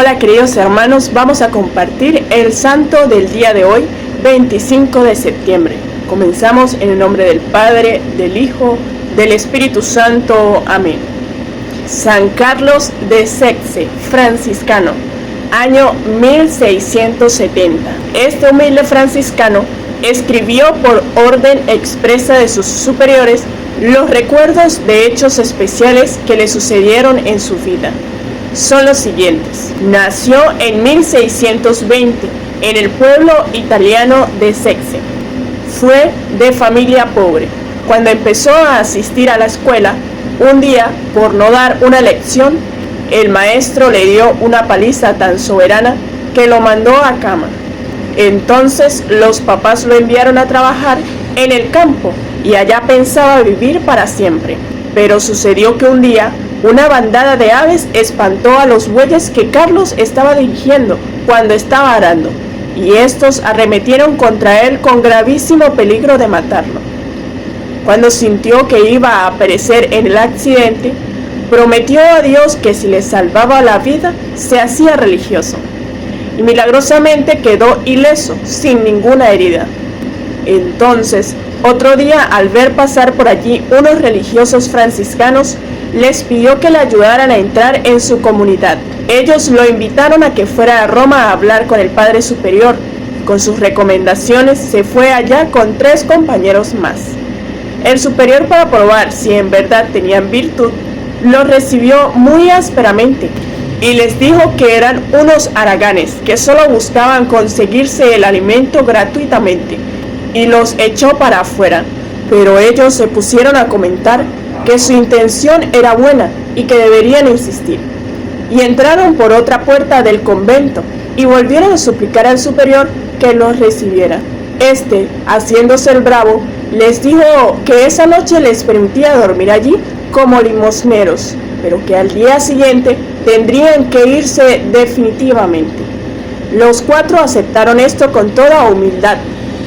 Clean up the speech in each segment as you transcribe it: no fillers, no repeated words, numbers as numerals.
Hola queridos hermanos, vamos a compartir el santo del día de hoy, 25 de septiembre. Comenzamos en el nombre del Padre, del Hijo, del Espíritu Santo. Amén. San Carlos de Secce, franciscano, año 1670. Este humilde franciscano escribió por orden expresa de sus superiores los recuerdos de hechos especiales que le sucedieron en su vida. Son los siguientes. Nació en 1620 en el pueblo italiano de Secce. Fue de familia pobre. Cuando empezó a asistir a la escuela, un día, por no dar una lección, el maestro le dio una paliza tan soberana que lo mandó a cama. Entonces los papás lo enviaron a trabajar en el campo y allá pensaba vivir para siempre. Pero sucedió que un día una bandada de aves espantó a los bueyes que Carlos estaba dirigiendo cuando estaba arando, y estos arremetieron contra él con gravísimo peligro de matarlo. Cuando sintió que iba a perecer en el accidente, prometió a Dios que si le salvaba la vida, se hacía religioso, y milagrosamente quedó ileso, sin ninguna herida. Entonces, otro día, al ver pasar por allí unos religiosos franciscanos, les pidió que le ayudaran a entrar en su comunidad. Ellos lo invitaron a que fuera a Roma a hablar con el Padre Superior. Con sus recomendaciones se fue allá con 3 compañeros más. El superior, para probar si en verdad tenían virtud, los recibió muy ásperamente y les dijo que eran unos haraganes que solo buscaban conseguirse el alimento gratuitamente, y los echó para afuera. Pero ellos se pusieron a comentar que su intención era buena y que deberían insistir, y entraron por otra puerta del convento y volvieron a suplicar al superior que los recibiera. Este, haciéndose el bravo, les dijo que esa noche les permitía dormir allí como limosneros, pero que al día siguiente tendrían que irse definitivamente. Los 4 aceptaron esto con toda humildad,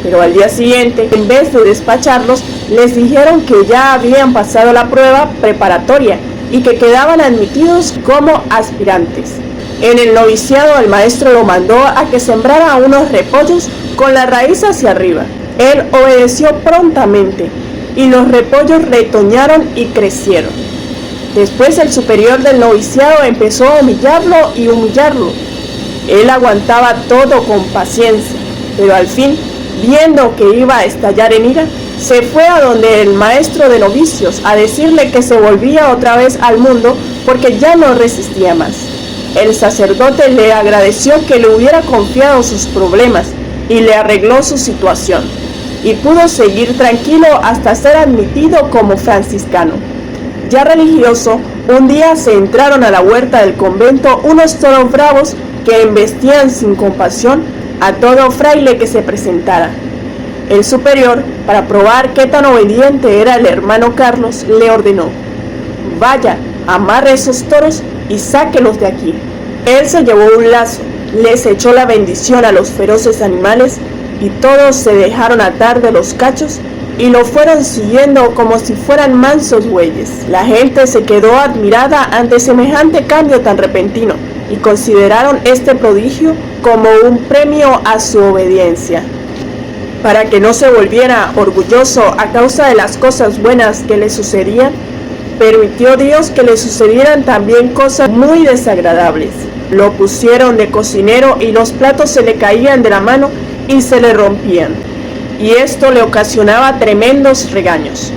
pero al día siguiente, en vez de despacharlos, les dijeron que ya habían pasado la prueba preparatoria y que quedaban admitidos como aspirantes. En el noviciado, el maestro lo mandó a que sembrara unos repollos con la raíz hacia arriba. Él obedeció prontamente y los repollos retoñaron y crecieron. Después el superior del noviciado empezó a humillarlo y humillarlo. Él aguantaba todo con paciencia, pero al fin, viendo que iba a estallar en ira, se fue a donde el maestro de novicios a decirle que se volvía otra vez al mundo porque ya no resistía más. El sacerdote le agradeció que le hubiera confiado sus problemas y le arregló su situación, y pudo seguir tranquilo hasta ser admitido como franciscano. Ya religioso, un día se entraron a la huerta del convento unos toros bravos que embestían sin compasión a todo fraile que se presentara. El superior, para probar qué tan obediente era el hermano Carlos, le ordenó: vaya, amarre esos toros y sáquelos de aquí. Él se llevó un lazo, les echó la bendición a los feroces animales, y todos se dejaron atar de los cachos y lo fueron siguiendo como si fueran mansos bueyes. La gente se quedó admirada ante semejante cambio tan repentino y consideraron este prodigio como un premio a su obediencia. Para que no se volviera orgulloso a causa de las cosas buenas que le sucedían, permitió Dios que le sucedieran también cosas muy desagradables. Lo pusieron de cocinero y los platos se le caían de la mano y se le rompían, y esto le ocasionaba tremendos regaños.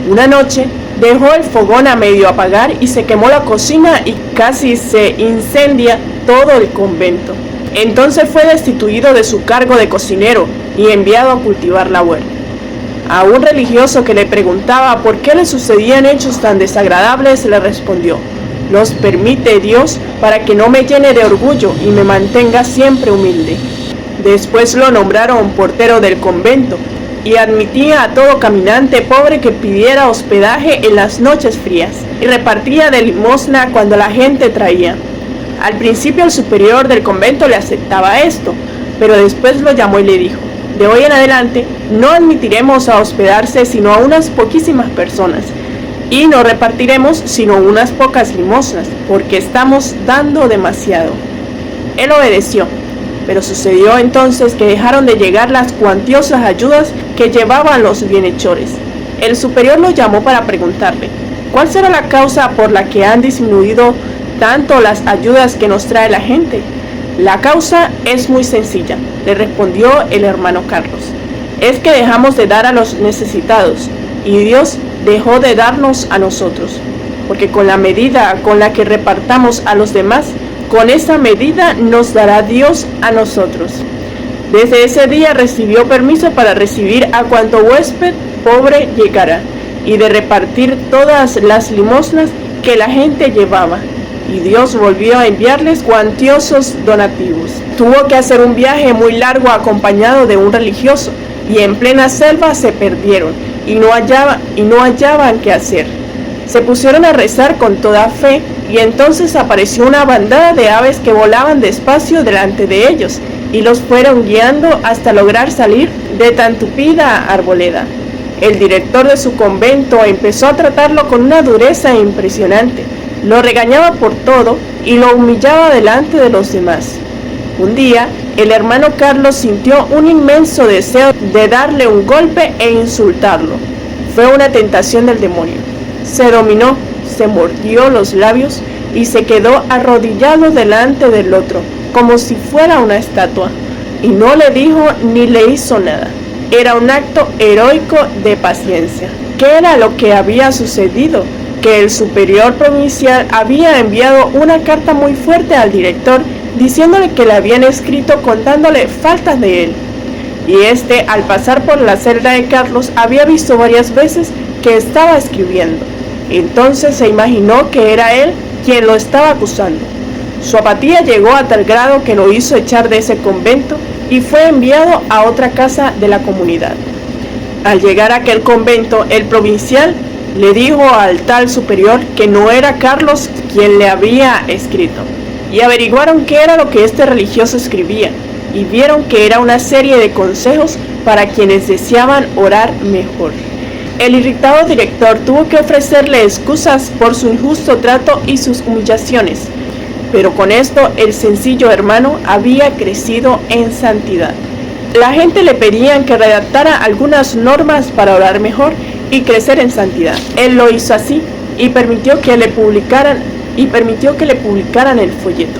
Una noche dejó el fogón a medio apagar y se quemó la cocina y casi se incendia todo el convento. Entonces fue destituido de su cargo de cocinero y enviado a cultivar la huerta. A un religioso que le preguntaba por qué le sucedían hechos tan desagradables, le respondió: los permite Dios para que no me llene de orgullo y me mantenga siempre humilde. Después lo nombraron portero del convento y admitía a todo caminante pobre que pidiera hospedaje en las noches frías, y repartía de limosna cuando la gente traía. Al principio el superior del convento le aceptaba esto, pero después lo llamó y le dijo: de hoy en adelante no admitiremos a hospedarse sino a unas poquísimas personas, y no repartiremos sino unas pocas limosnas, porque estamos dando demasiado. Él obedeció, pero sucedió entonces que dejaron de llegar las cuantiosas ayudas que llevaban los bienhechores. El superior lo llamó para preguntarle, ¿cuál será la causa por la que han disminuido tanto las ayudas que nos trae la gente? La causa es muy sencilla, le respondió el hermano Carlos. Es que dejamos de dar a los necesitados y Dios dejó de darnos a nosotros, porque con la medida con la que repartamos a los demás, con esa medida nos dará Dios a nosotros. Desde ese día recibió permiso para recibir a cuanto huésped pobre llegara y de repartir todas las limosnas que la gente llevaba. Y Dios volvió a enviarles cuantiosos donativos. Tuvo que hacer un viaje muy largo acompañado de un religioso, y en plena selva se perdieron y no hallaban qué hacer. Se pusieron a rezar con toda fe, y entonces apareció una bandada de aves que volaban despacio delante de ellos, y los fueron guiando hasta lograr salir de tan tupida arboleda. El director de su convento empezó a tratarlo con una dureza impresionante. Lo regañaba por todo y lo humillaba delante de los demás. Un día, el hermano Carlos sintió un inmenso deseo de darle un golpe e insultarlo. Fue una tentación del demonio. Se dominó, se mordió los labios y se quedó arrodillado delante del otro, como si fuera una estatua, y no le dijo ni le hizo nada. Era un acto heroico de paciencia. ¿Qué era lo que había sucedido? Que el superior provincial había enviado una carta muy fuerte al director diciéndole que le habían escrito contándole faltas de él, y este, al pasar por la celda de Carlos, había visto varias veces que estaba escribiendo. Entonces se imaginó que era él quien lo estaba acusando. Su apatía llegó a tal grado que lo hizo echar de ese convento y fue enviado a otra casa de la comunidad. Al llegar a aquel convento, el provincial le dijo al tal superior que no era Carlos quien le había escrito, y averiguaron qué era lo que este religioso escribía, y vieron que era una serie de consejos para quienes deseaban orar mejor. El irritado director tuvo que ofrecerle excusas por su injusto trato y sus humillaciones, pero con esto el sencillo hermano había crecido en santidad. La gente le pedían que redactara algunas normas para orar mejor y crecer en santidad. Él lo hizo así y permitió que le publicaran el folleto.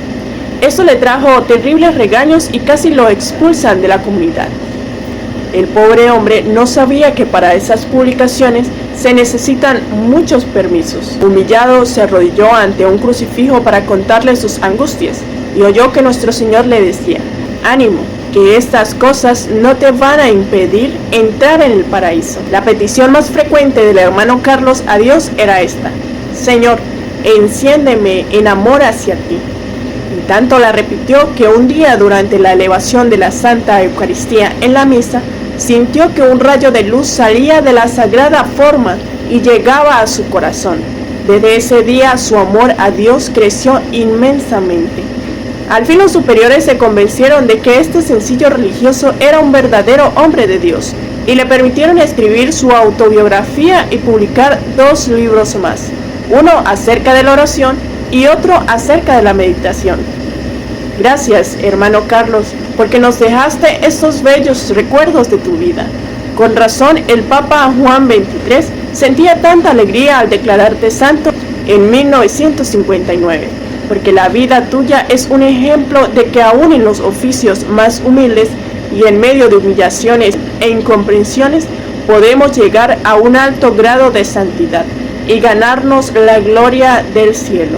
Eso le trajo terribles regaños y casi lo expulsan de la comunidad. El pobre hombre no sabía que para esas publicaciones se necesitan muchos permisos. Humillado, se arrodilló ante un crucifijo para contarle sus angustias y oyó que nuestro Señor le decía: ánimo, que estas cosas no te van a impedir entrar en el paraíso. La petición más frecuente del hermano Carlos a Dios era esta: Señor, enciéndeme en amor hacia ti. Y tanto la repitió que un día, durante la elevación de la Santa Eucaristía en la misa, sintió que un rayo de luz salía de la sagrada forma y llegaba a su corazón. Desde ese día su amor a Dios creció inmensamente. Al fin los superiores se convencieron de que este sencillo religioso era un verdadero hombre de Dios y le permitieron escribir su autobiografía y publicar 2 libros más, uno acerca de la oración y otro acerca de la meditación. Gracias, hermano Carlos, porque nos dejaste estos bellos recuerdos de tu vida. Con razón, el Papa Juan XXIII sentía tanta alegría al declararte santo en 1959, porque la vida tuya es un ejemplo de que aún en los oficios más humildes y en medio de humillaciones e incomprensiones podemos llegar a un alto grado de santidad y ganarnos la gloria del cielo.